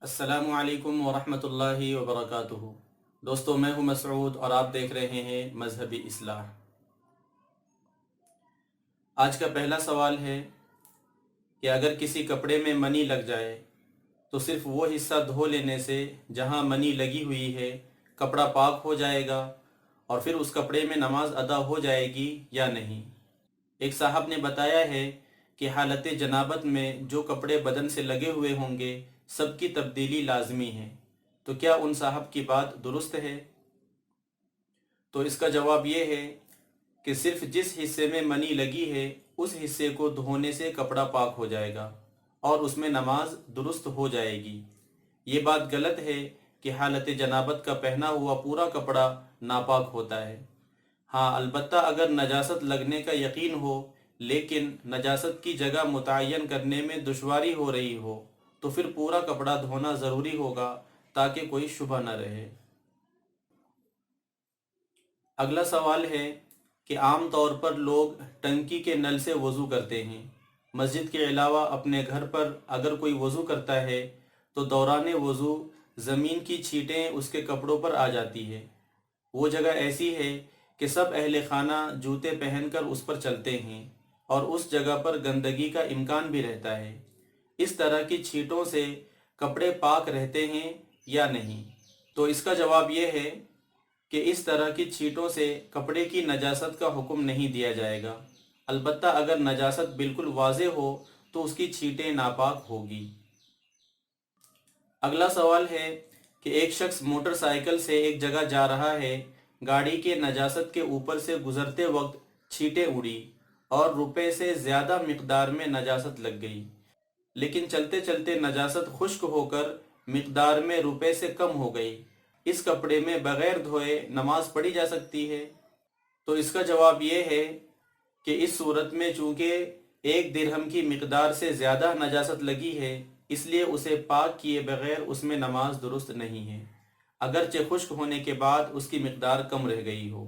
السلام علیکم ورحمۃ اللہ وبرکاتہ۔ دوستو، میں ہوں مسعود اور آپ دیکھ رہے ہیں مذہبی اصلاح۔ آج کا پہلا سوال ہے کہ اگر کسی کپڑے میں منی لگ جائے تو صرف وہ حصہ دھو لینے سے جہاں منی لگی ہوئی ہے کپڑا پاک ہو جائے گا اور پھر اس کپڑے میں نماز ادا ہو جائے گی یا نہیں؟ ایک صاحب نے بتایا ہے کہ حالت جنابت میں جو کپڑے بدن سے لگے ہوئے ہوں گے سب کی تبدیلی لازمی ہے، تو کیا ان صاحب کی بات درست ہے؟ تو اس کا جواب یہ ہے کہ صرف جس حصے میں منی لگی ہے اس حصے کو دھونے سے کپڑا پاک ہو جائے گا اور اس میں نماز درست ہو جائے گی۔ یہ بات غلط ہے کہ حالت جنابت کا پہنا ہوا پورا کپڑا ناپاک ہوتا ہے۔ ہاں، البتہ اگر نجاست لگنے کا یقین ہو لیکن نجاست کی جگہ متعین کرنے میں دشواری ہو رہی ہو تو پھر پورا کپڑا دھونا ضروری ہوگا تاکہ کوئی شبہ نہ رہے۔ اگلا سوال ہے کہ عام طور پر لوگ ٹنکی کے نل سے وضو کرتے ہیں۔ مسجد کے علاوہ اپنے گھر پر اگر کوئی وضو کرتا ہے تو دوران وضو زمین کی چھینٹیں اس کے کپڑوں پر آ جاتی ہے۔ وہ جگہ ایسی ہے کہ سب اہل خانہ جوتے پہن کر اس پر چلتے ہیں اور اس جگہ پر گندگی کا امکان بھی رہتا ہے۔ اس طرح کی چھینٹوں سے کپڑے پاک رہتے ہیں یا نہیں؟ تو اس کا جواب یہ ہے کہ اس طرح کی چھینٹوں سے کپڑے کی نجاست کا حکم نہیں دیا جائے گا، البتہ اگر نجاست بالکل واضح ہو تو اس کی چھینٹیں ناپاک ہوگی۔ اگلا سوال ہے کہ ایک شخص موٹر سائیکل سے ایک جگہ جا رہا ہے، گاڑی کے نجاست کے اوپر سے گزرتے وقت چھینٹیں اڑی اور روپے سے زیادہ مقدار میں نجاست لگ گئی، لیکن چلتے چلتے نجاست خشک ہو کر مقدار میں روپے سے کم ہو گئی۔ اس کپڑے میں بغیر دھوئے نماز پڑھی جا سکتی ہے؟ تو اس کا جواب یہ ہے کہ اس صورت میں چونکہ 1 درہم کی مقدار سے زیادہ نجاست لگی ہے اس لیے اسے پاک کیے بغیر اس میں نماز درست نہیں ہے، اگرچہ خشک ہونے کے بعد اس کی مقدار کم رہ گئی ہو۔